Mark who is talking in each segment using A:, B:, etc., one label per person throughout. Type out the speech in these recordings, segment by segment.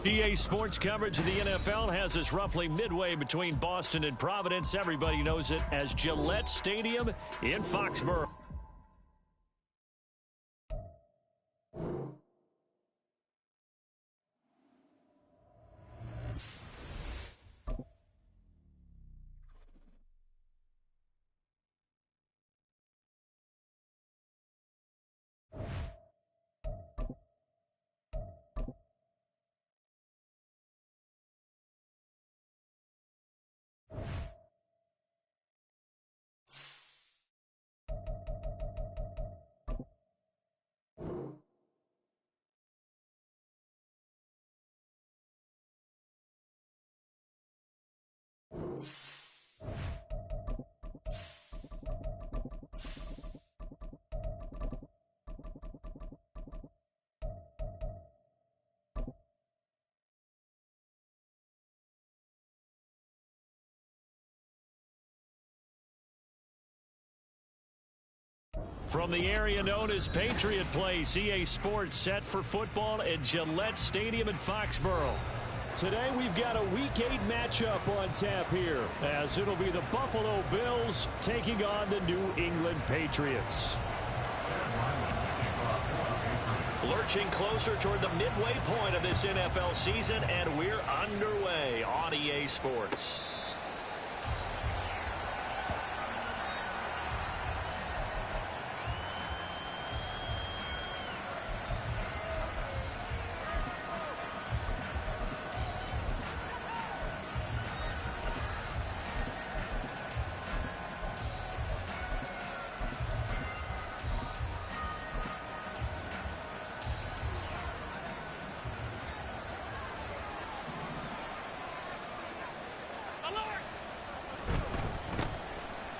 A: EA Sports coverage of the NFL has us roughly midway between Boston and Providence. Everybody knows it as Gillette Stadium in Foxborough. From the area known as Patriot Place, EA Sports set for football at Gillette Stadium in Foxborough. Today we've got a Week 8 matchup on tap here, as it'll be the Buffalo Bills taking on the New England Patriots. Lurching closer toward the midway point of this NFL season, and we're underway on EA Sports.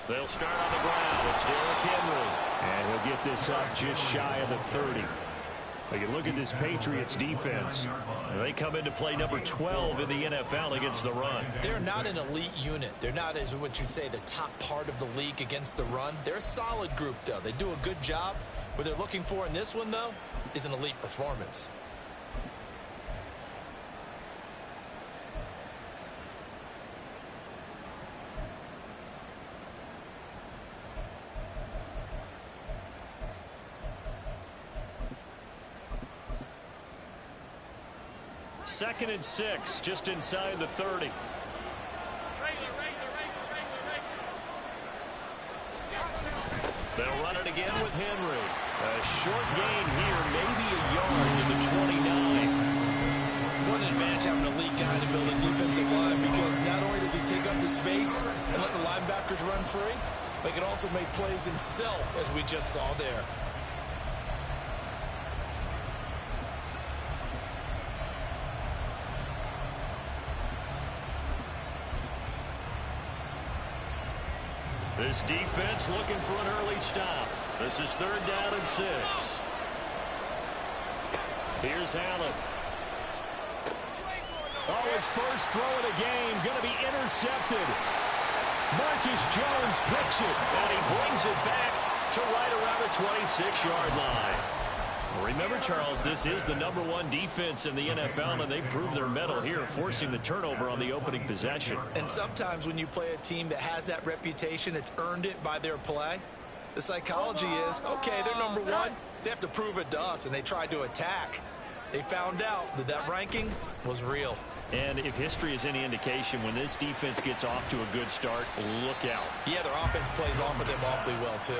A: They'll start on the ground. It's Derrick Henry. And he'll get this up just shy of the 30. But you look at this Patriots defense. They come into play number 12 in the NFL against the run.
B: They're not an elite unit. They're not, as what you'd say, the top part of the league against the run. They're a solid group, though. They do a good job. What they're looking for in this one, though, is an elite performance.
A: Second and 6, just inside the 30. They'll run it again with Henry. A short gain here, maybe a yard to the 29.
B: What an advantage having an elite guy to build a defensive line, because not only does he take up the space and let the linebackers run free, but he can also make plays himself, as we just saw there.
A: This defense looking for an early stop. This is 3rd down and 6. Here's Allen. Oh, his first throw of the game going to be intercepted. Marcus Jones picks it, and he brings it back to right around the 26-yard line. Remember, Charles, this is the #1 defense in the NFL, and they proved their mettle here, forcing the turnover on the opening possession.
B: And sometimes when you play a team that has that reputation, it's earned it by their play. The psychology is, okay, they're #1. They have to prove it to us, and they tried to attack. They found out that that ranking was real.
A: And if history is any indication, when this defense gets off to a good start, look out.
B: Yeah, their offense plays off of them awfully well, too.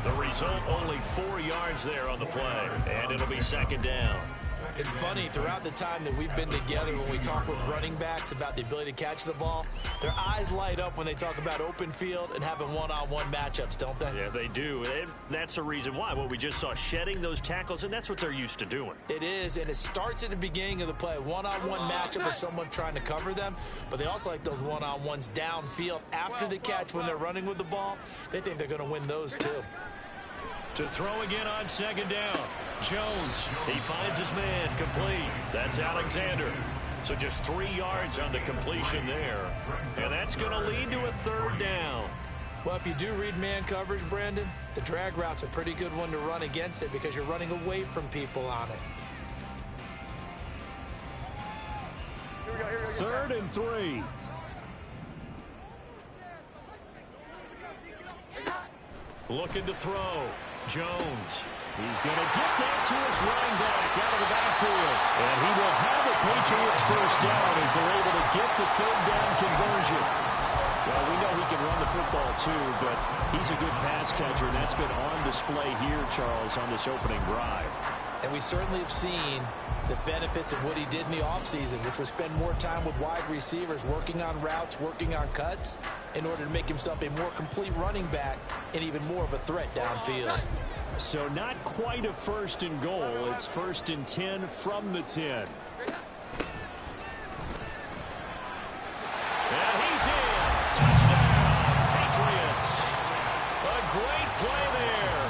A: The result, only 4 yards there on the play, and it'll be second down.
B: It's funny, throughout the time that we've been together, when we talk with running backs about the ability to catch the ball, their eyes light up when they talk about open field and having one-on-one matchups, don't they?
A: Yeah, they do. And that's the reason why. What we just saw, shedding those tackles, and that's what they're used to doing.
B: It is, and it starts at the beginning of the play. One-on-one matchup with someone trying to cover them, but they also like those one-on-ones downfield after the catch when they're running with the ball. They think they're going to win those, too.
A: To throw again on second down. Jones, he finds his man, complete. That's Alexander. So just 3 yards on the completion there. And that's going to lead to a third down.
B: Well, if you do read man coverage, Brandon, the drag route's a pretty good one to run against it because you're running away from people on it.
A: 3rd and 3. Looking to throw. Jones. He's going to get that to his running back out of the backfield. And he will have the Patriots first down as they're able to get the third down conversion. Well, we know he can run the football too, but he's a good pass catcher, and that's been on display here, Charles, on this opening drive.
B: And we certainly have seen the benefits of what he did in the offseason, which was spend more time with wide receivers, working on routes, working on cuts, in order to make himself a more complete running back and even more of a threat downfield.
A: So not quite a 1st and goal. It's 1st and 10 from the 10. And he's in. Touchdown, Patriots. A great play there.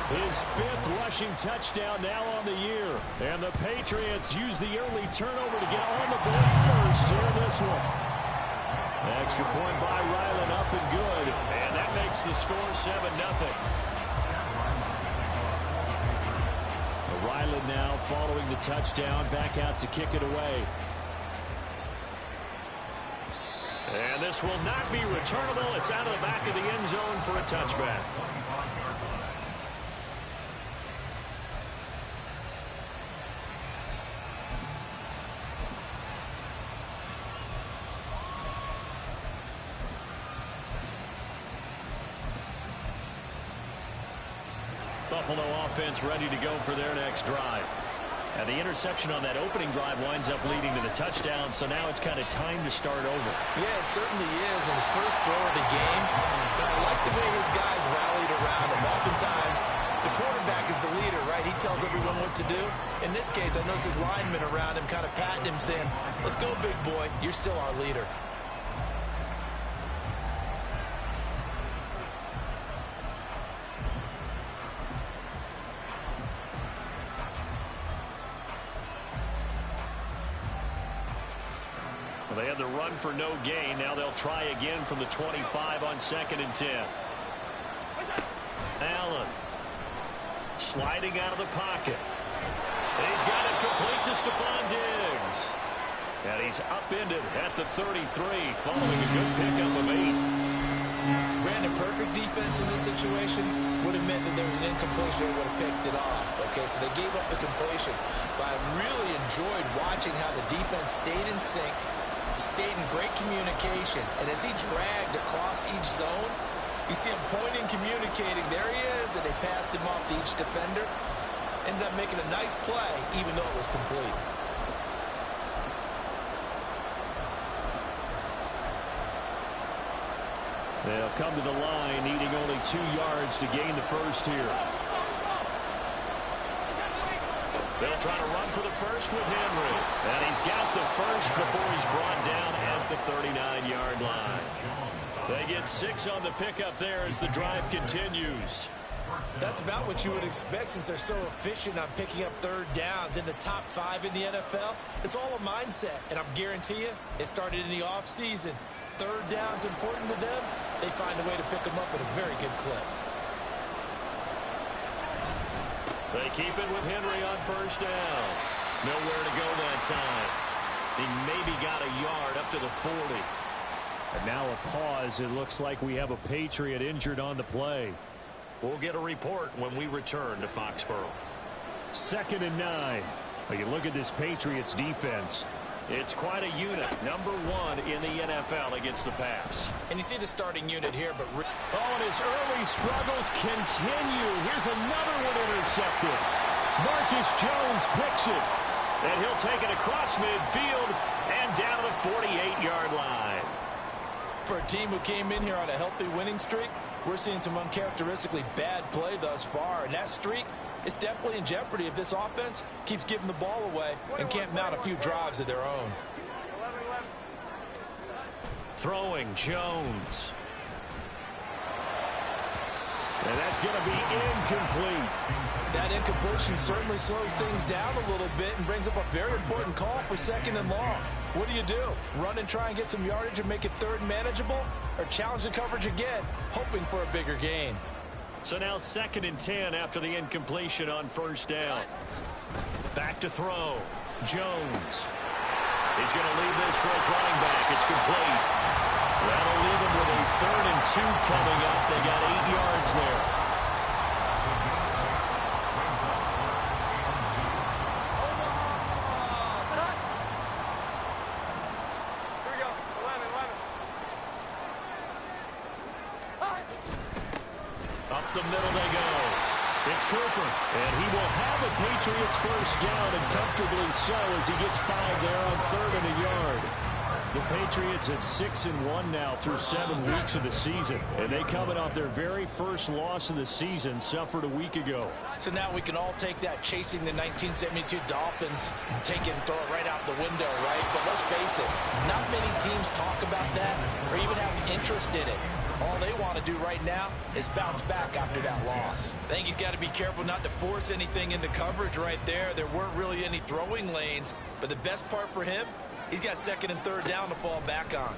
A: His 5th rushing touchdown now on the year. And the Patriots use the early turnover to get on the board first here in this one. Extra point by Ryland, up and good. And that makes the score 7-0. Ryland now following the touchdown, back out to kick it away. And this will not be returnable. It's out of the back of the end zone for a touchback. Buffalo offense ready to go for their next drive. And the interception on that opening drive winds up leading to the touchdown, so now it's kind of time to start over.
B: Yeah, it certainly is, and his first throw of the game. But I like the way his guys rallied around him. Oftentimes, the quarterback is the leader, right? He tells everyone what to do. In this case, I noticed his linemen around him kind of patting him, saying, "Let's go, big boy. You're still our leader."
A: They had the run for no gain. Now they'll try again from the 25 on 2nd and 10. Allen sliding out of the pocket. And he's got it complete to Stephon Diggs. And he's upended at the 33 following a good pickup of 8.
B: Brandon, perfect defense in this situation would have meant that there was an incompletion. They would have picked it off. Okay, so they gave up the completion. But I really enjoyed watching how the defense stayed in sync, stayed in great communication, and as he dragged across each zone, you see him pointing, communicating. There he is, and they passed him off to each defender. Ended up making a nice play, even though it was complete.
A: They'll come to the line, needing only 2 yards to gain the first here. They'll try to run for the first with Henry. And he's got the first before he's brought down at the 39-yard line. They get 6 on the pickup there as the drive continues.
B: That's about what you would expect since they're so efficient on picking up third downs in the top 5 in the NFL. It's all a mindset, and I guarantee you it started in the offseason. Third down's important to them. They find a way to pick them up at a very good clip.
A: They keep it with Henry on first down. Nowhere to go that time. He maybe got a yard up to the 40. And now a pause. It looks like we have a Patriot injured on the play. We'll get a report when we return to Foxborough. 2nd and 9. Well, you look at this Patriots defense. It's quite a unit. Number 1 in the NFL against the pass.
B: And you see the starting unit here, but...
A: and his early struggles continue. Here's another one intercepted. Marcus Jones picks it. And he'll take it across midfield and down to the 48-yard line.
B: For a team who came in here on a healthy winning streak, we're seeing some uncharacteristically bad play thus far. And that streak is definitely in jeopardy if this offense keeps giving the ball away and can't mount a few drives of their own.
A: Throwing Jones. And that's going to be incomplete.
B: That incompletion certainly slows things down a little bit and brings up a very important call for 2nd and long. What do? Run and try and get some yardage and make it 3rd and manageable? Or challenge the coverage again, hoping for a bigger gain?
A: So now 2nd and 10 after the incompletion on 1st down. Back to throw. Jones. He's going to leave this for his running back. It's complete. That'll leave him with a 3rd and 2 coming up. They got 8 yards there. Up the middle they go. It's Cooper. And he will have a Patriots 1st down, and comfortably so, as he gets 5 there on 3rd and a yard. The Patriots at 6-1 now through 7 weeks of the season. And they coming off their very first loss of the season, suffered a week ago.
B: So now we can all take that chasing the 1972 Dolphins, take it and throw it right out the window, right? But let's face it, not many teams talk about that or even have interest in it. All they want to do right now is bounce back after that loss. I think he's got to be careful not to force anything into coverage right there. There weren't really any throwing lanes, but the best part for him, he's got 2nd and 3rd down to fall back on.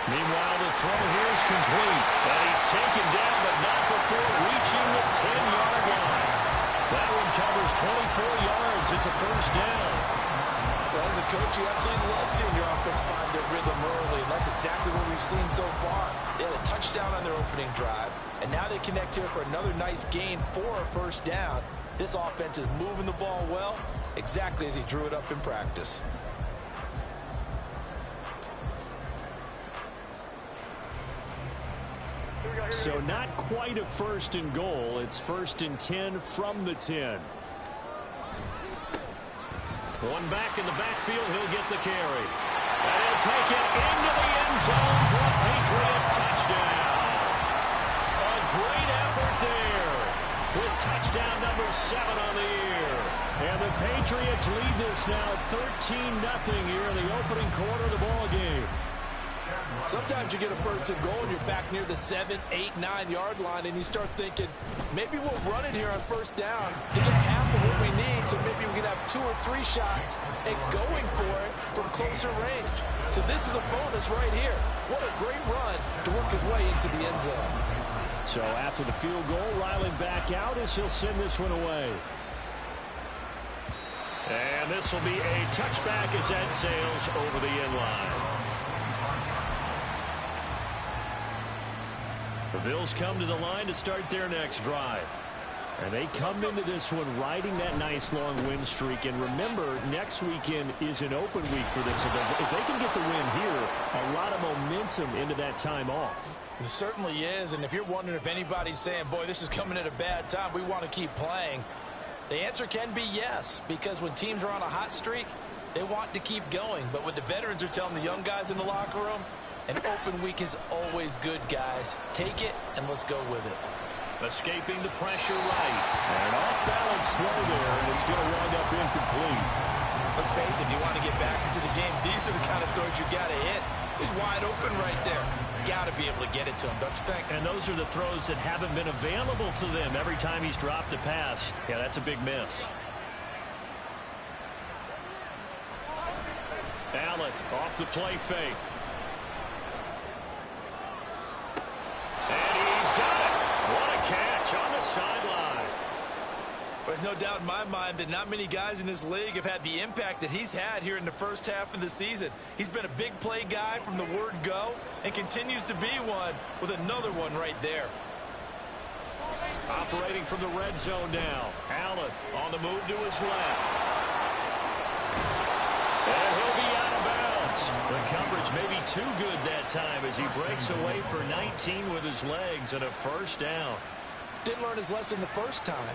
A: Meanwhile, the throw here is complete. And he's taken down, but not before reaching the 10-yard line. That one covers 24 yards. It's a 1st down.
B: Well, as a coach, you absolutely love seeing your offense find their rhythm early, and that's exactly what we've seen so far. They had a touchdown on their opening drive, and now they connect here for another nice gain for a 1st down. This offense is moving the ball well, exactly as he drew it up in practice.
A: So not quite a 1st and goal. It's 1st and 10 from the 10. One back in the backfield. He'll get the carry. And he'll take it into the end zone for a Patriot touchdown. A great effort there with touchdown number 7 on the year. And the Patriots lead this now 13-0 here in the opening quarter of the ball game.
B: Sometimes you get a 1st and goal and you're back near the 7, 8, 9-yard line, and you start thinking, maybe we'll run it here on 1st down to get half of what we need, so maybe we can have 2 or 3 shots and going for it from closer range. So this is a bonus right here. What a great run to work his way into the end zone.
A: So after the field goal, Riley back out as he'll send this one away. And this will be a touchback as that sails over the end line. The Bills come to the line to start their next drive. And they come into this one riding that nice long win streak. And remember, next weekend is an open week for them. So if they can get the win here, a lot of momentum into that time off.
B: It certainly is. And if you're wondering if anybody's saying, boy, this is coming at a bad time, we want to keep playing, the answer can be yes. Because when teams are on a hot streak, they want to keep going. But what the veterans are telling the young guys in the locker room, an open week is always good, guys. Take it, and let's go with it.
A: Escaping the pressure right. And off-balance throw there, and it's going to wind up incomplete.
B: Let's face it, if you want to get back into the game, these are the kind of throws you got to hit. He's wide open right there. Got to be able to get it to him, don't you think?
A: And those are the throws that haven't been available to them every time he's dropped a pass. Yeah, that's a big miss. Allen off the play fake. And he's got it. What a catch on the sideline.
B: There's no doubt in my mind that not many guys in this league have had the impact that he's had here in the first half of the season. He's been a big play guy from the word go and continues to be one with another one right there.
A: Operating from the red zone now. Allen on the move to his left. And he'll be out of bounds. The coverage may be too good that time as he breaks away for 19 with his legs and a first down.
C: Didn't learn his lesson the first time,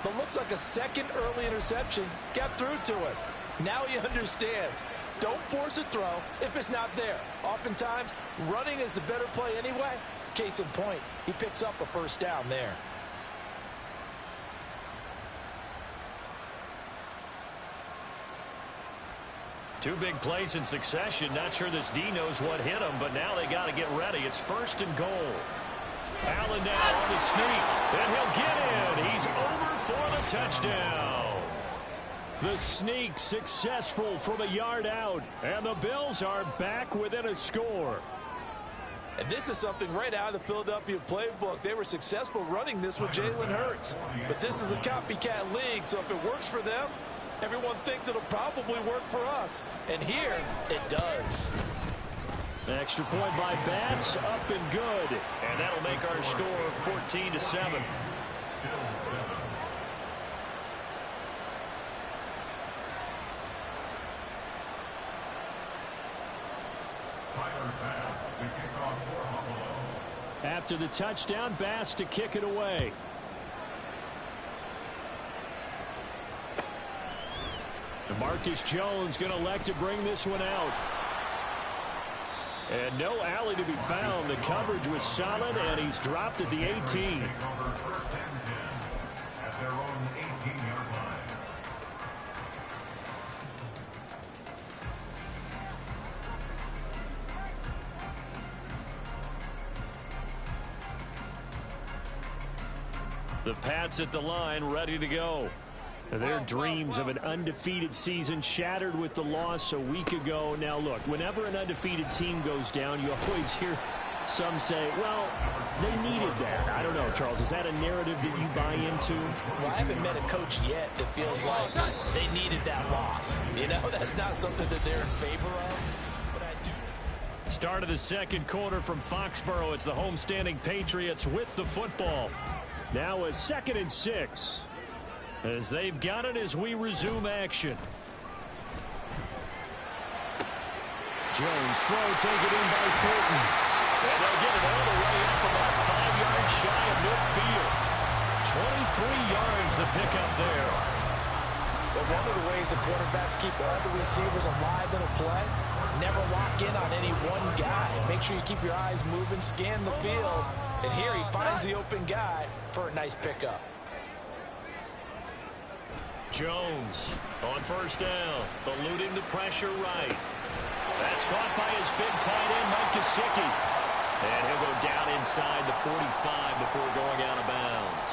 C: but looks like a second early interception got through to him. Now he understands. Don't force a throw if it's not there. Oftentimes, running is the better play anyway. Case in point, he picks up a first down there.
A: Two big plays in succession. Not sure this D knows what hit him, but now they got to get ready. It's first and goal. Allen now on the sneak, and he'll get in. He's over for the touchdown. The sneak successful from a yard out, and the Bills are back within a score.
C: And this is something right out of the Philadelphia playbook. They were successful running this with Jalen Hurts. But this is a copycat league, so if it works for them, everyone thinks it'll probably work for us. And here, it does.
A: Extra point by Bass, up and good. And that'll make our score 14-7. After the touchdown, Bass to kick it away. Marcus Jones going to elect to bring this one out. And no alley to be found. The coverage was solid, and he's dropped at the 18. The Pats at the line, ready to go. Their dreams of an undefeated season shattered with the loss a week ago. Now, look, whenever an undefeated team goes down, you always hear some say, well, they needed that. I don't know, Charles. Is that a narrative that you buy into?
C: Well, I haven't met a coach yet that feels like they needed that loss. You know, that's not something that they're in favor of. But I do.
A: Start of the second quarter from Foxborough. It's the homestanding Patriots with the football. Now a 2nd and 6. As they've got it as we resume action. Jones throw taken in by Thornton. And they'll get it all the way up about 5 yards shy of midfield. 23 yards the pickup there.
C: But one of the ways the quarterbacks keep all the receivers alive in a play, never lock in on any one guy. Make sure you keep your eyes moving, scan the field. And here he finds the open guy for a nice pickup.
A: Jones on first down, eluding the pressure right. That's caught by his big tight end, Mike Gesicki. And he'll go down inside the 45 before going out of bounds.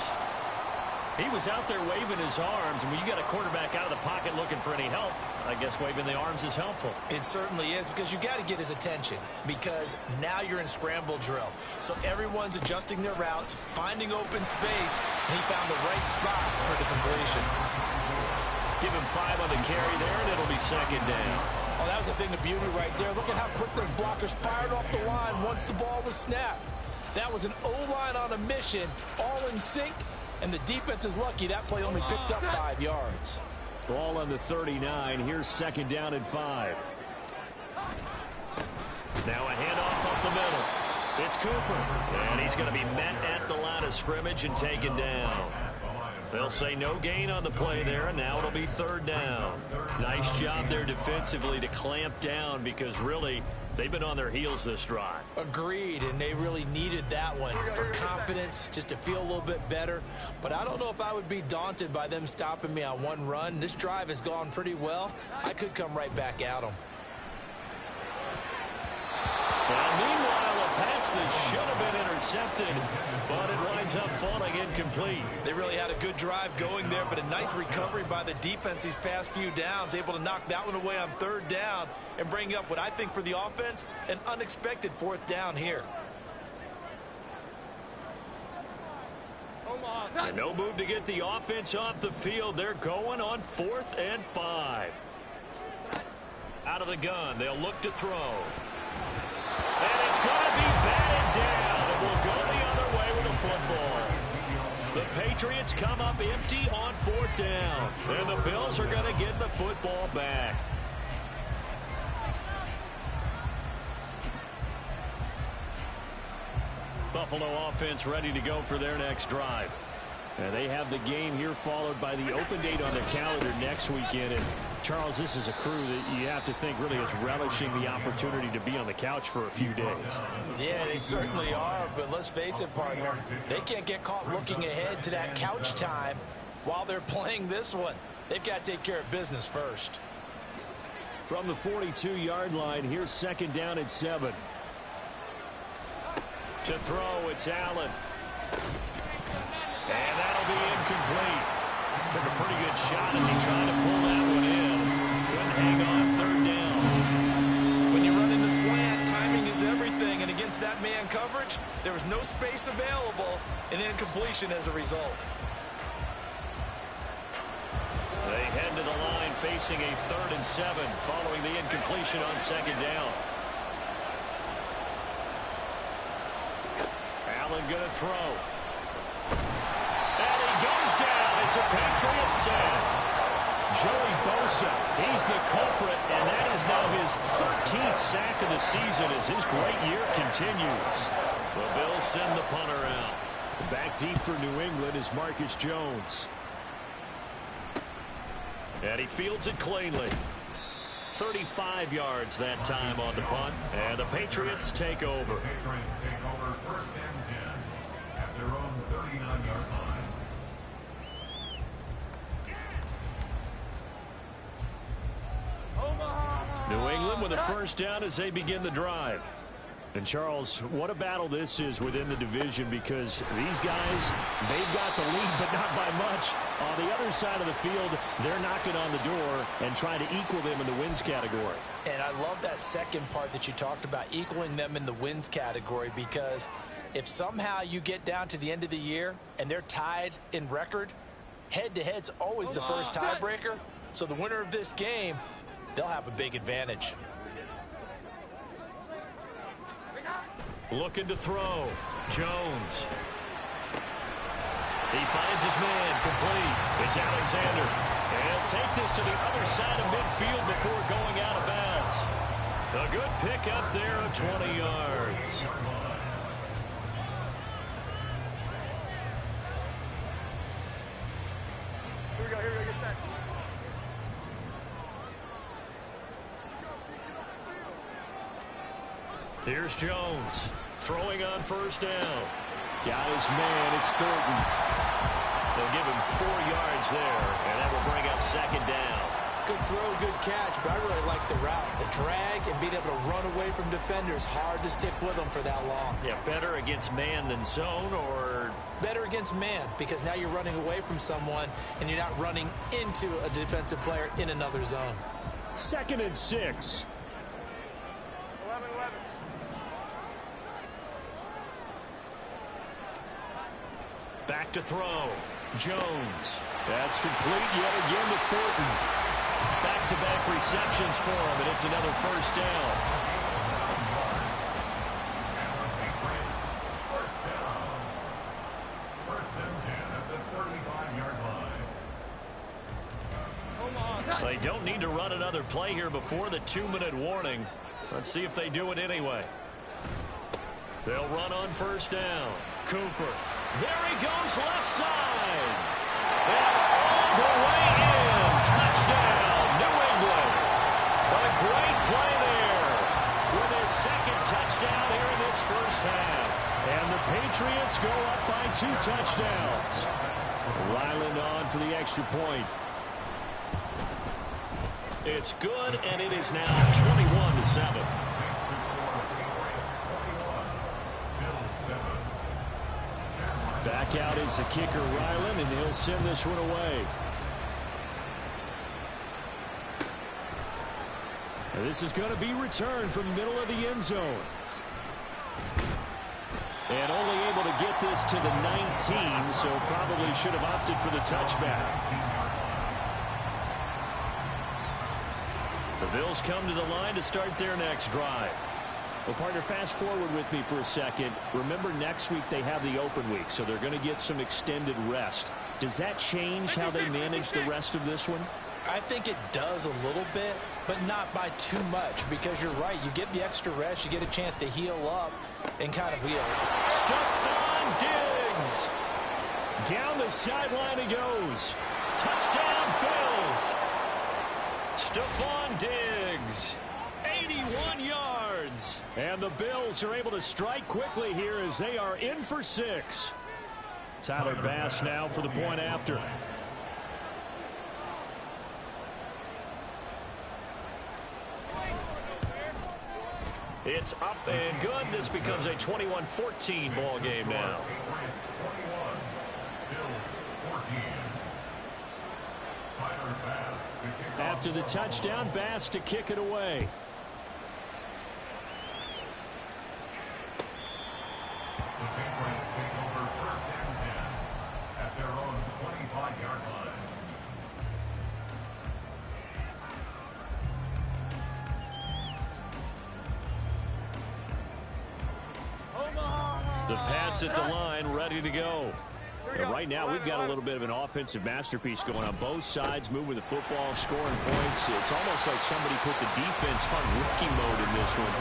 A: He was out there waving his arms, and when you got a quarterback out of the pocket looking for any help, I guess waving the arms is helpful.
B: It certainly is, because you got to get his attention, because now you're in scramble drill. So everyone's adjusting their routes, finding open space, and he found the right spot for the completion.
A: Give him 5 on the carry there, and it'll be 2nd down.
C: Oh, that was a thing of beauty right there. Look at how quick those blockers fired off the line once the ball was snapped. That was an O-line on a mission, all in sync, and the defense is lucky that play only picked up 5 yards.
A: Ball on the 39. Here's 2nd down and 5. Now a handoff up the middle. It's Cooper, and he's going to be met at the line of scrimmage and taken down. They'll say no gain on the play there, and now it'll be 3rd down. Nice job there defensively to clamp down, because really they've been on their heels this drive.
B: Agreed, and they really needed that one for confidence, just to feel a little bit better. But I don't know if I would be daunted by them stopping me on one run. This drive has gone pretty well. I could come right back at them.
A: Well, meanwhile, a pass that should have been intercepted, but it winds up falling incomplete.
B: They really had a good drive going there, but a nice recovery by the defense these past few downs, able to knock that one away on 3rd down and bring up what I think for the offense, an unexpected 4th down here.
A: And no move to get the offense off the field. They're going on 4th and 5. Out of the gun, they'll look to throw. And it's going to be batted down. It will go the other way with the football. The Patriots come up empty on 4th down. And the Bills are going to get the football back. Buffalo offense ready to go for their next drive. And they have the game here followed by the open date on their calendar next weekend. And Charles, this is a crew that you have to think really is relishing the opportunity to be on the couch for a few days.
C: Yeah, they certainly are, but let's face it, partner, they can't get caught looking ahead to that couch time while they're playing this one. They've got to take care of business first.
A: From the 42-yard line, here's 2nd down and 7. To throw, it's Allen. And that'll be incomplete. Took a pretty good shot as he tried to pull that one in. Couldn't hang on 3rd down.
C: When you run into slant, timing is everything. And against that man coverage, there was no space available, and incompletion as a result.
A: They head to the line facing a 3rd and 7 following the incompletion on 2nd down. Allen going to throw. And he goes down. It's a Patriot sack. Joey Bosa, he's the culprit, and that is now his 13th sack of the season as his great year continues. The Bills send the punter out. Back deep for New England is Marcus Jones. And he fields it cleanly. 35 yards that time on the punt, and the Patriots take over.
D: The Patriots take over 1st and 10 at their own 39-yard line.
A: New England with a 1st down as they begin the drive. And Charles, what a battle this is within the division, because these guys, they've got the lead, but not by much. On the other side of the field, they're knocking on the door and trying to equal them in the wins category.
C: And I love that second part that you talked about, equaling them in the wins category, because if somehow you get down to the end of the year and they're tied in record, head-to-head's always the first tiebreaker. So the winner of this game, they'll have a big advantage.
A: Looking to throw. Jones. He finds his man complete. It's Alexander. And he'll take this to the other side of midfield before going out of bounds. A good pick up there of 20 yards.
E: Here we go, get set.
A: Here's Jones. Throwing on 1st down. Got his man. It's Thornton. They'll give him 4 yards there, and that will bring up 2nd down.
C: Good throw, good catch, but I really like the route. The drag and being able to run away from defenders, hard to stick with them for that long.
A: Yeah, better against man than zone, or?
C: Better against man, because now you're running away from someone, and you're not running into a defensive player in another zone.
A: 2nd and 6.
E: 11-11.
A: Back to throw. Jones. That's complete yet again to Thornton. Back-to-back receptions for him, and it's another 1st down. They don't need to run another play here before the 2-minute warning. Let's see if they do it anyway. They'll run on 1st down. Cooper. There he goes left side. And all the way in. Touchdown, New England. What a great play there. With his 2nd touchdown here in this 1st half. And the Patriots go up by 2 touchdowns. Ryland on for the extra point. It's good, and it is now 21-7. Back out is the kicker, Ryland, and he'll send this one away. And this is going to be returned from the middle of the end zone. And only able to get this to the 19, so probably should have opted for the touchback. The Bills come to the line to start their next drive. Well, partner, fast forward with me for a second. Remember, next week they have the open week, so they're going to get some extended rest. Does that change how they manage the rest of this one?
C: I think it does a little bit, but not by too much, because you're right. You get the extra rest, you get a chance to heal up and kind of heal.
A: Stephon Diggs! Down the sideline he goes. Touchdown, Bills! Stephon Diggs, 81 yards. And the Bills are able to strike quickly here as they are in for 6. Tyler Bass now for the point after. It's up and good. This becomes a 21-14 ball game now. After the touchdown, Bass to kick it away.
D: The Patriots take over first and 10 at their own 25-yard line.
A: The Pats at the line, ready to go. And right now, we've got a little bit of an offensive masterpiece going on both sides, moving the football, scoring points. It's almost like somebody put the defense on rookie mode in this one.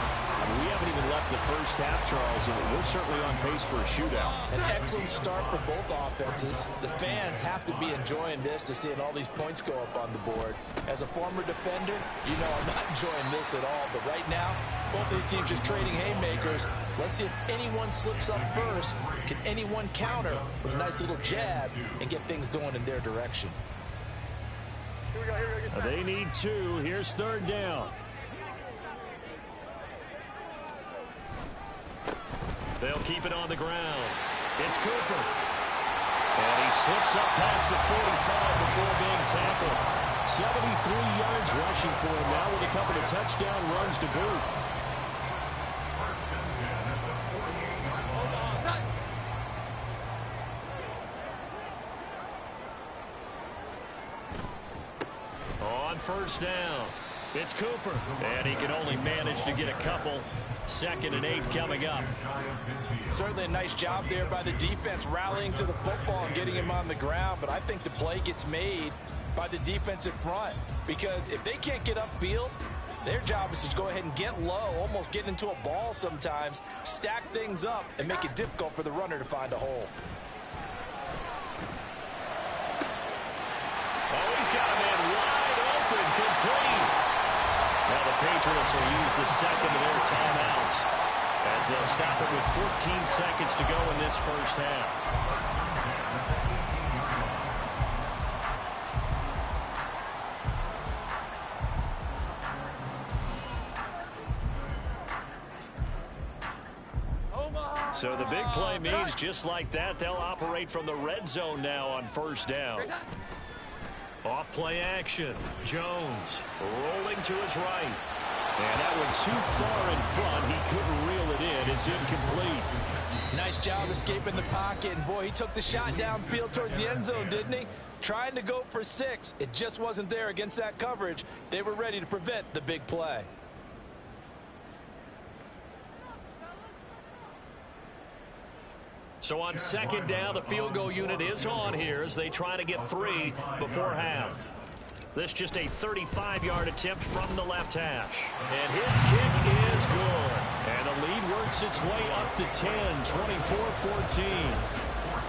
A: I mean, we haven't even left the first half, Charles, and we're certainly on pace for a shootout.
C: An excellent start for both offenses. The fans have to be enjoying this to seeing all these points go up on the board. As a former defender, you know I'm not enjoying this at all. But right now, both these teams just trading haymakers. Let's see if anyone slips up first. Can anyone counter with a nice little jab and get things going in their direction?
E: Here we go, get set.
A: They need 2. Here's third down. They'll keep it on the ground. It's Cooper. And he slips up past the 45 before being tackled. 73 yards rushing for him now with a couple of touchdown runs to boot. On first down, it's Cooper. And he can only manage to get a couple. 2nd and 8 coming up.
C: Certainly a nice job there by the defense rallying to the football and getting him on the ground. But I think the play gets made by the defensive front, because if they can't get upfield, their job is to go ahead and get low, almost get into a ball sometimes, stack things up, and make it difficult for the runner to find a hole.
A: Oh, he's got a man wide open, complete. Now the Patriots will use the second of their timeouts as they'll stop it with 14 seconds to go in this first half. So the big play means just like that, they'll operate from the red zone now on first down. Off play action. Jones rolling to his right. And that one too far in front. He couldn't reel it in. It's incomplete.
C: Nice job escaping the pocket. And boy, he took the shot downfield towards the end zone, didn't he? Trying to go for 6. It just wasn't there against that coverage. They were ready to prevent the big play.
A: So on second down, the field goal unit is on here as they try to get 3 before half. This just a 35-yard attempt from the left hash. And his kick is good. And the lead works its way up to 10, 24-14.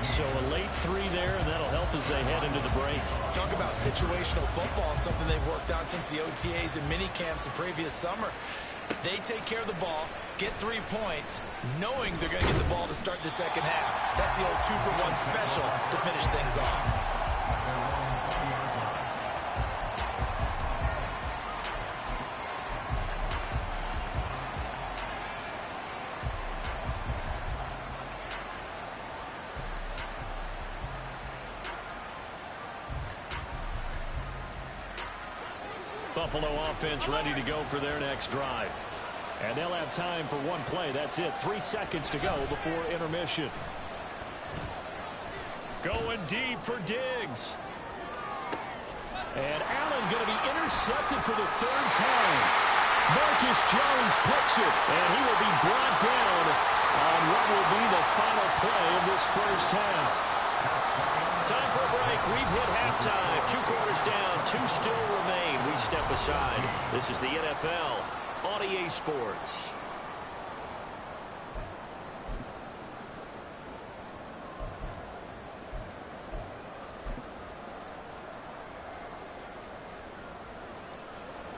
A: So a late 3 there, and that'll help as they head into the break.
C: Talk about situational football and something they've worked on since the OTAs and mini camps the previous summer. They take care of the ball, get 3 points, knowing they're going to get the ball to start the second half. That's the old 2-for-1 special to finish things off.
A: Buffalo offense ready to go for their next drive. And they'll have time for one play. That's it. 3 seconds to go before intermission. Going deep for Diggs. And Allen going to be intercepted for the 3rd time. Marcus Jones picks it, and he will be brought down on what will be the final play of this first half. Time for a break. We've hit halftime. 2 quarters down, 2 still remain. We step aside. This is the NFL on EA Sports.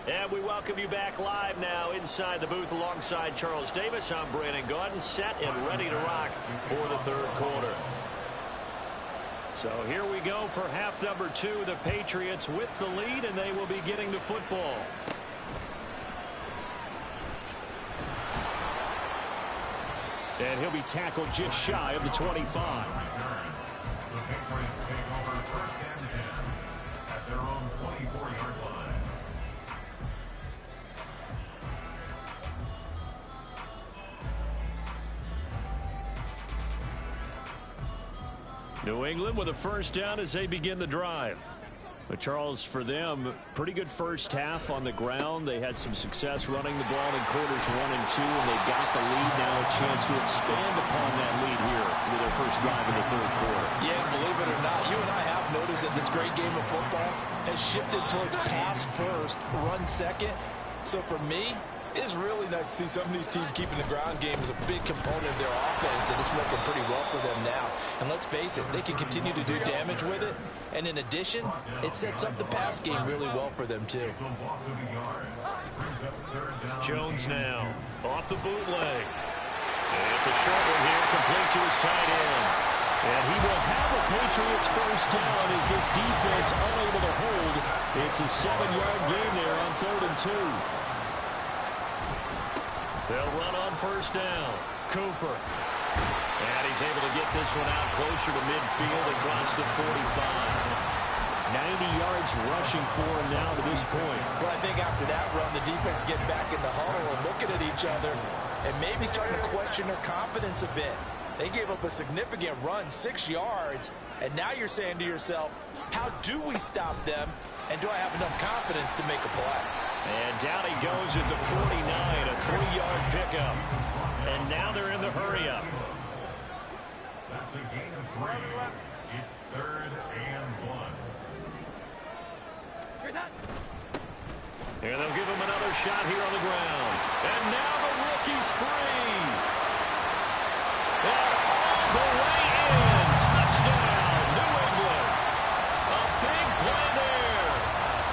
A: And we welcome you back live now inside the booth alongside Charles Davis. I'm Brandon Gaudin, set and ready to rock for the third quarter. So here we go for half number 2. The Patriots with the lead, and they will be getting the football. And he'll be tackled just shy of the 25.
D: The Patriots take over first and 10 at their own 24-yard line.
A: New England with a first down as they begin the drive. But Charles, for them, pretty good first half on the ground. They had some success running the ball in quarters 1 and 2, and they got the lead. Now a chance to expand upon that lead here with their first drive in the third quarter.
C: Yeah, believe it or not, you and I have noticed that this great game of football has shifted towards pass first, run second. So for me, it's really nice to see some of these teams keeping the ground game as a big component of their offense, and it's working pretty well for them now. And let's face it, they can continue to do damage with it. And in addition, it sets up the pass game really well for them, too.
A: Jones now off the bootleg. And it's a short one here, complete to his tight end. And he will have a Patriots first down as this defense unable to hold. It's a 7-yard gain there on 3rd and 2. They'll run on first down. Cooper. And he's able to get this one out closer to midfield across the 45. 90 yards rushing for him now to this point.
C: Well, I think after that run, the defense get back in the huddle and looking at each other and maybe starting to question their confidence a bit. They gave up a significant run, 6 yards, and now you're saying to yourself, how do we stop them, and do I have enough confidence to make a play?
A: And down he goes at the 49, a 3-yard pickup. And now they're in the hurry-up.
D: That's a gain of 3. It's 3rd and 1.
A: Here they'll give him another shot here on the ground. And now the rookie's free. And all the way in. Touchdown, New England. A big play there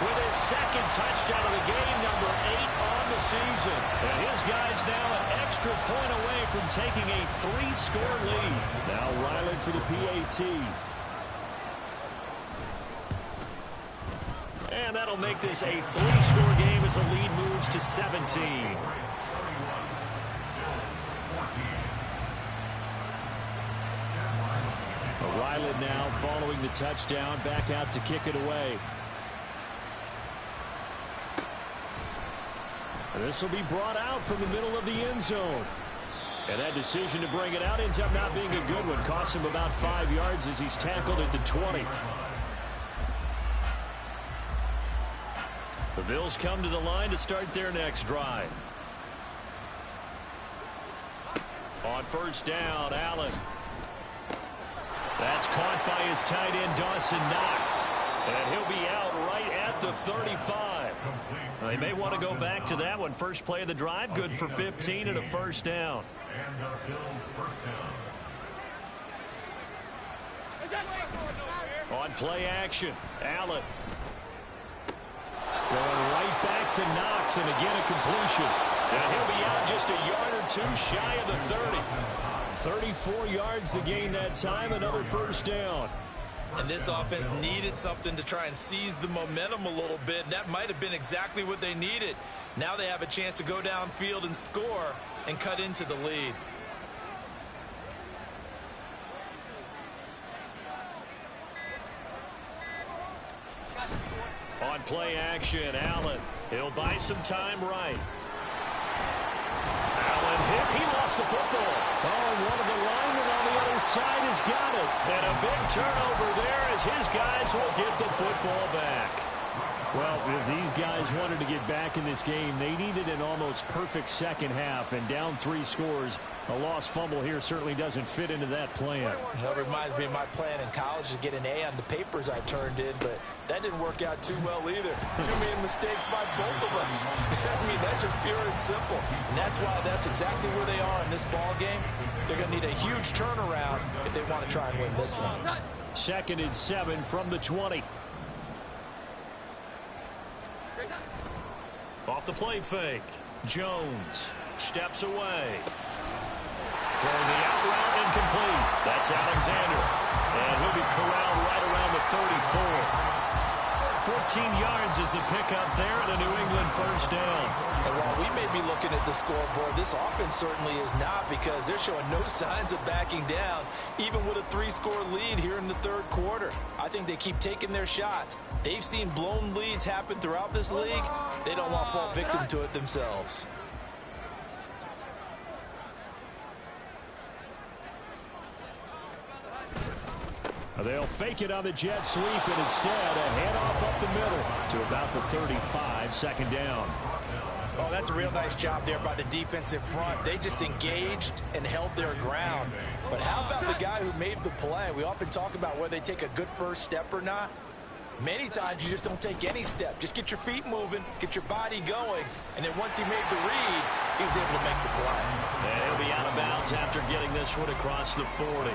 A: with his second touchdown of the game, number 8 on the season. And his guy's now an extra point away from taking a 3-score lead. Now Ryland for the PAT. And that'll make this a 3-score game as the lead moves to 17. Ryland now following the touchdown, back out to kick it away. And this will be brought out from the middle of the end zone. And that decision to bring it out ends up not being a good one. Costs him about 5 yards as he's tackled at the 20. The Bills come to the line to start their next drive. On first down, Allen. That's caught by his tight end, Dawson Knox. And he'll be out right at the 35. They may want to go back to that one. First play of the drive, good for 15 and a first down.
D: And the Bills first down.
A: On play action, Allen. Going right back to Knox, and again a completion. And he'll be out just a yard or 2 shy of the 30. 34 yards to gain that time, another first down.
B: And this offense needed something to try and seize the momentum a little bit. And that might have been exactly what they needed. Now they have a chance to go downfield and score and cut into the lead.
A: On play action, Allen. He'll buy some time right. Allen hit. He lost the football. Oh, and one of the linemen on the other side has got it. And a big turnover there as his guys will get the football back. Well, if these guys wanted to get back in this game, they needed an almost perfect second half, and down 3 scores. A lost fumble here certainly doesn't fit into that plan.
C: That reminds me of my plan in college to get an A on the papers I turned in, but that didn't work out too well either. Too many mistakes by both of us. I mean, that's just pure and simple. And that's why that's exactly where they are in this ball game. They're going to need a huge turnaround if they want to try and win this one.
A: 2nd and 7 from the 20. Off the play fake. Jones steps away. Throwing the out route incomplete. That's Alexander. And he'll be corralled right around the 34. 14 yards is the pickup there and a New England first down.
C: And while we may be looking at the scoreboard, this offense certainly is not, because they're showing no signs of backing down, even with a 3-score lead here in the 3rd quarter. I think they keep taking their shots. They've seen blown leads happen throughout this league. They don't want to fall victim to it themselves.
A: They'll fake it on the jet sweep, and instead a handoff up the middle to about the 35, 2nd down.
C: Oh, that's a real nice job there by the defensive front. They just engaged and held their ground. But how about the guy who made the play? We often talk about whether they take a good first step or not. Many times you just don't take any step. Just get your feet moving, get your body going, and then once he made the read, he was able to make the play.
A: And he'll be out of bounds after getting this one across the 40.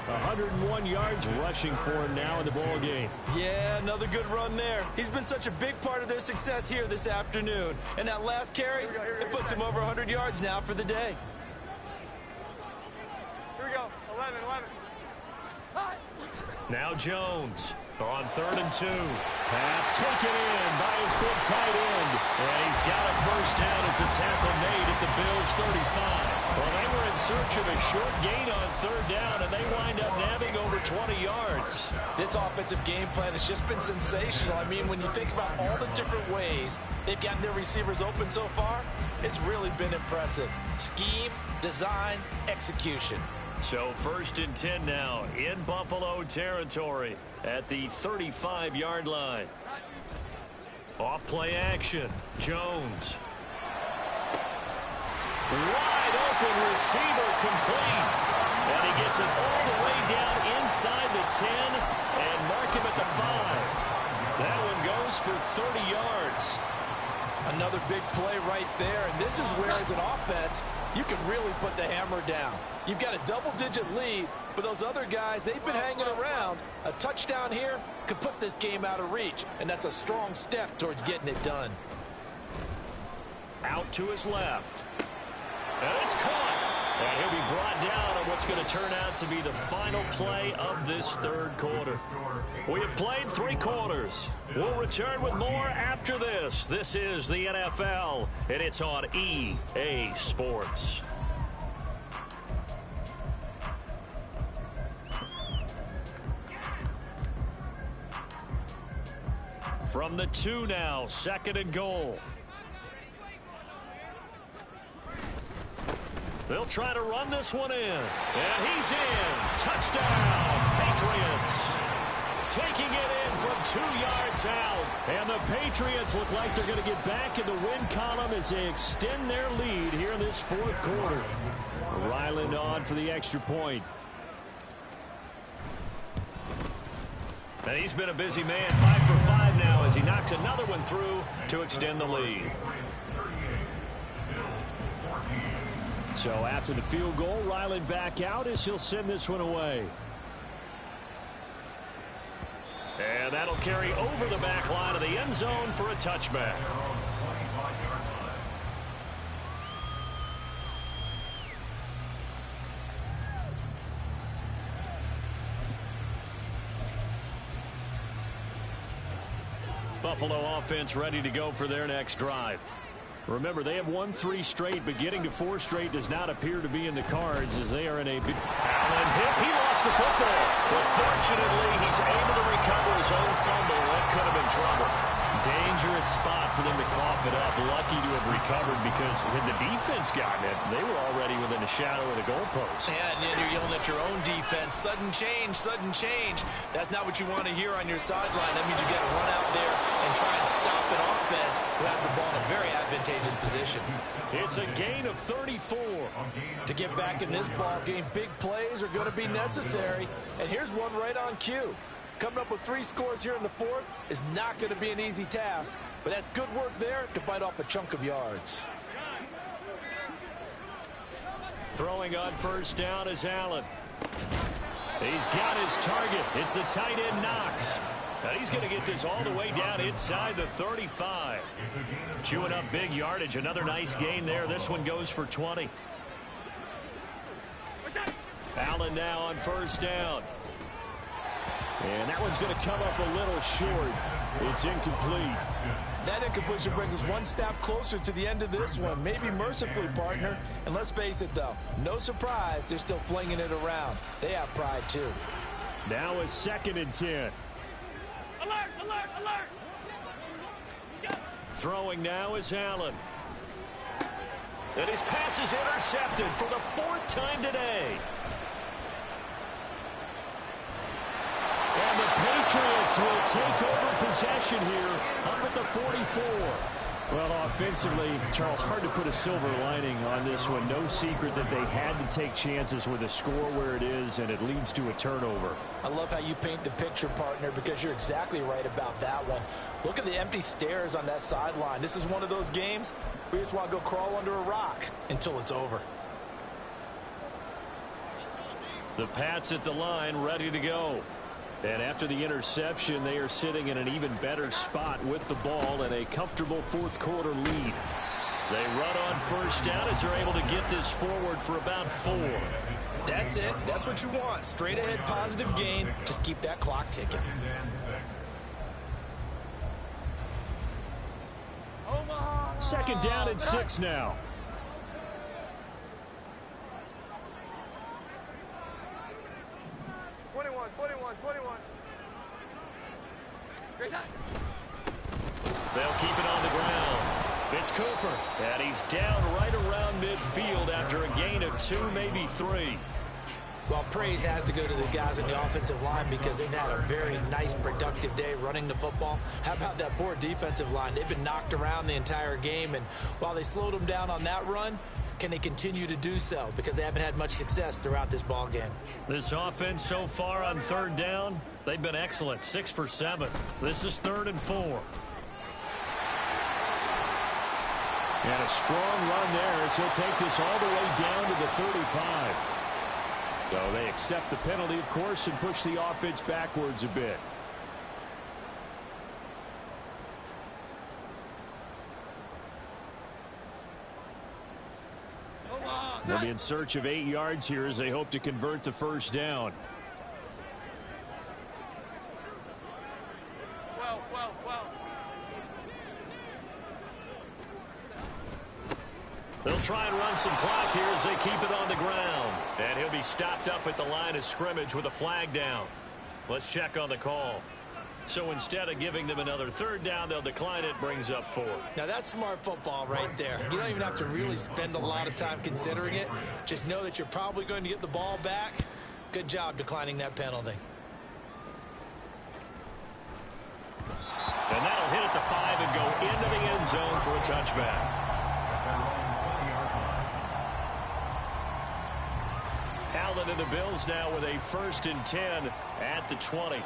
A: 101 yards rushing for him now in the ball game.
C: Yeah, another good run there. He's been such a big part of their success here this afternoon. And that last carry, it puts him over 100 yards now for the day.
E: Here we go. 11.
A: Now Jones on 3rd and 2. Pass taken in by his big tight end. And he's got a first down as the tackle made at the Bills' 35. Well, they were in search of a short gain on 3rd down, and they wind up nabbing over 20 yards.
C: This offensive game plan has just been sensational. I mean, when you think about all the different ways they've gotten their receivers open so far, it's really been impressive. Scheme, design, execution.
A: So 1st and 10 now in Buffalo territory at the 35-yard line. Off play action. Jones. Wide open receiver complete. And he gets it all the way down inside the 10 and mark him at the 5. That one goes for 30 yards.
C: Another big play right there, and this is where, as an offense, you can really put the hammer down. You've got a double-digit lead, but those other guys, they've been hanging around. A touchdown here could put this game out of reach, and that's a strong step towards getting it done.
A: Out to his left. And it's caught. And he'll be brought down on what's going to turn out to be the final play of this 3rd quarter. We have played 3 quarters. We'll return with more after this. This is the NFL, and it's on EA Sports. From the 2 now, 2nd and goal. They'll try to run this one in. And he's in. Touchdown, Patriots. Taking it in from 2 yards out. And the Patriots look like they're going to get back in the win column as they extend their lead here in this 4th quarter. Ryland on for the extra point. And he's been a busy man, 5 for 5 now as he knocks another one through to extend the lead. So after the field goal, Ryland back out as he'll send this one away. And that'll carry over the back line of the end zone for a touchback. Buffalo offense ready to go for their next drive. Remember, they have won 3 straight, but getting to 4 straight does not appear to be in the cards as they are in a big... Allen hit. He lost the football. But fortunately, he's able to recover his own fumble. That could have been trouble. dangerous spot for them to cough it up. Lucky to have recovered, because had the defense gotten it, they were already within a shadow of the goalpost.
B: Yeah, and then you're yelling at your own defense. Sudden change, sudden change. That's not what you want to hear on your sideline. That means you got to run out there and try and stop an offense who has the ball in a very advantageous position.
A: It's a gain of 34.
C: To get back in this ball game, big plays are going to be necessary. And here's one right on cue. Coming up with 3 scores here in the fourth is not going to be an easy task, but that's good work there to bite off a chunk of yards.
A: Throwing on first down is Allen. He's got his target. It's the tight end Knox. And he's going to get this all the way down inside the 35. Chewing up big yardage. Another nice gain there. This one goes for 20. Allen now on first down. And that one's going to come up a little short. It's incomplete.
C: That incompletion brings us one step closer to the end of this one. Maybe mercifully, partner. And let's face it, though, no surprise, they're still flinging it around. They have pride, too.
A: Now a 2nd and 10.
E: Alert, alert, alert.
A: Throwing now is Allen. And his pass is intercepted for the 4th time today. And the Patriots will take over possession here up at the 44. Well, offensively, Charles, hard to put a silver lining on this one. No secret that they had to take chances with a score where it is, and it leads to a turnover.
C: I love how you paint the picture, partner, because you're exactly right about that one. Look at the empty stares on that sideline. This is one of those games where you just want to go crawl under a rock until it's over.
A: The Pats at the line, ready to go. And after the interception, they are sitting in an even better spot with the ball and a comfortable 4th quarter lead. They run on first down as they're able to get this forward for about 4.
B: That's it. That's what you want. Straight ahead positive gain. Just keep that clock ticking.
A: Second down and 6 now. They'll keep it on the ground. It's Cooper, and he's down right around midfield after a gain of 2, maybe 3.
B: Well, praise has to go to the guys on the offensive line because they've had a very nice, productive day running the football. How about that poor defensive line? They've been knocked around the entire game, and while they slowed them down on that run, can they continue to do so? Because they haven't had much success throughout this ball game.
A: This offense so far on 3rd down, they've been excellent. 6 for 7. This is 3rd and 4. And a strong run there as he'll take this all the way down to the 35. So they accept the penalty, of course, and push the offense backwards a bit. They'll be in search of 8 yards here as they hope to convert the first down. They'll try and run some clock here as they keep it on the ground. And he'll be stopped up at the line of scrimmage with a flag down. Let's check on the call. So instead of giving them another 3rd down, they'll decline it, brings up 4.
B: Now that's smart football right there. You don't even have to really spend a lot of time considering it. Just know that you're probably going to get the ball back. Good job declining that penalty.
A: And that'll hit at the 5 and go into the end zone for a touchback. Allen and the Bills now with a 1st and 10 at the 20.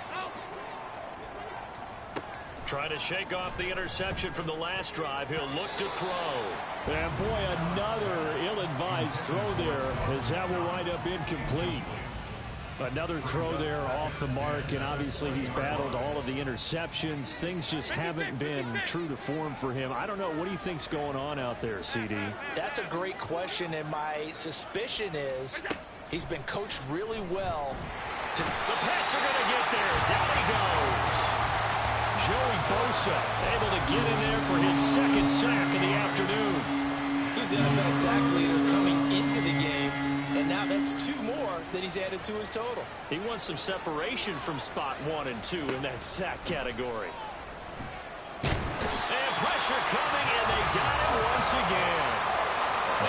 A: Trying to shake off the interception from the last drive. He'll look to throw. And boy, another ill-advised throw there as that will wind up incomplete. Another throw there off the mark, and obviously he's battled all of the interceptions. Things just haven't been true to form for him. I don't know. What do you think's going on out there, CD?
C: That's a great question, and my suspicion is he's been coached really well.
A: The Pats are going to get there. Down he goes. Joey Bosa able to get in there for his 2nd sack of the afternoon.
B: He's the NFL sack leader coming into the game, and now that's 2 more that he's added to his total.
A: He wants some separation from spot 1 and 2 in that sack category. pressure coming, and they got him once again.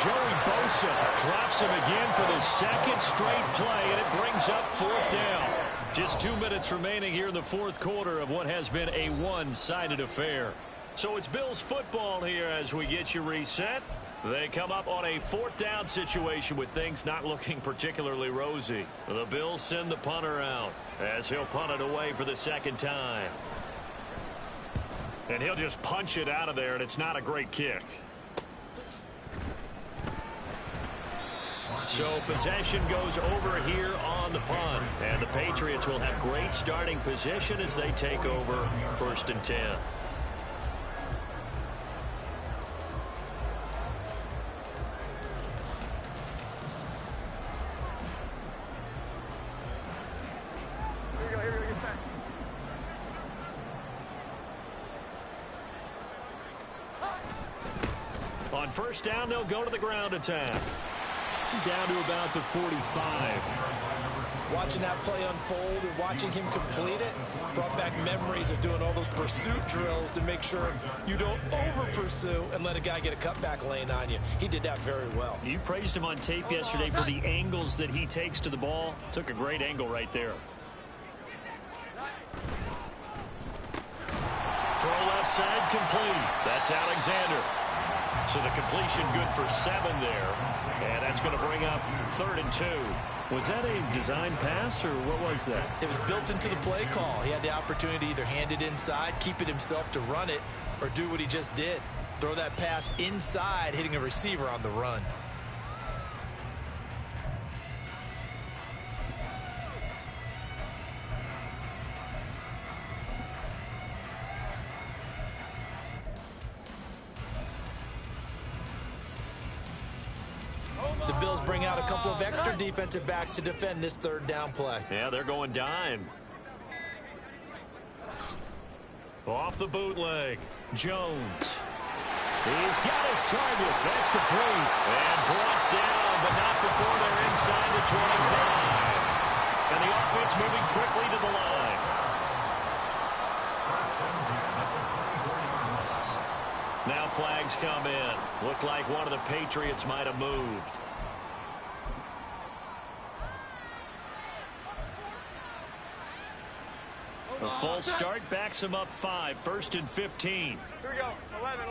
A: Joey Bosa drops him again for the second straight play, and it brings up fourth down. Just 2 minutes remaining here in the fourth quarter of what has been a one-sided affair. So it's Bills football here as we get you reset. They come up on a fourth down situation with things not looking particularly rosy. The Bills send the punter out as he'll punt it away for the second time. And he'll just punch it out of there, and it's not a great kick. So possession goes over here on the punt. And the Patriots will have great starting position as they take over 1st and 10. On first down, they'll go to the ground attack. Down to about the 45.
C: Watching that play unfold and watching him complete it brought back memories of doing all those pursuit drills to make sure you don't over-pursue and let a guy get a cutback lane on you. He did that very well.
A: You praised him on tape yesterday for the angles that he takes to the ball. Took a great angle right there. Throw left side complete. That's Alexander. So the completion good for 7 there. And that's going to bring up 3rd and 2. Was that a design pass, or what was that?
C: It was built into the play call. He had the opportunity to either hand it inside, keep it himself to run it, or do what he just did. Throw that pass inside, hitting a receiver on the run. The Bills bring out a couple of extra defensive backs to defend this 3rd down play.
A: Yeah, they're going dime. Off the bootleg, Jones. He's got his target. That's complete. And brought down, but not before they're inside the 25. And the offense moving quickly to the line. Now flags come in. Looked like one of the Patriots might have moved. A false start backs him up 5. 1st and 15.
E: Here we go. 11.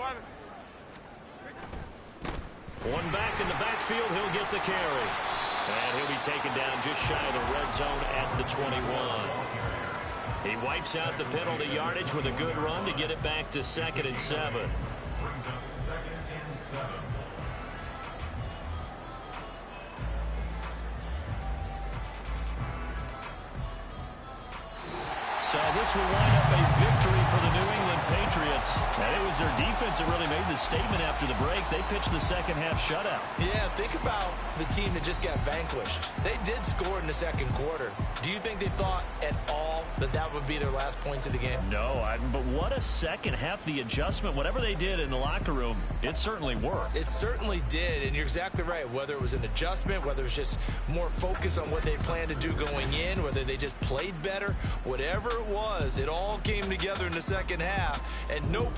A: One back in the backfield. He'll get the carry. And he'll be taken down just shy of the red zone at the 21. He wipes out the penalty yardage with a good run to get it back to 2nd and 7.
D: Brings up 2nd and 7.
A: So this will wind up a victory for the New England Patriots. And it was their defense that really made the statement after the break. They pitched the second half shutout.
C: Yeah, think about the team that just got vanquished. They did score in the second quarter. Do you think they thought at all that that would be their last points of the game?
A: No, but what a second half. The adjustment, whatever they did in the locker room, it certainly worked.
C: It certainly did, and you're exactly right. Whether it was an adjustment, whether it was just more focus on what they planned to do going in, whether they just played better, whatever it was, it all came together in the second half, and no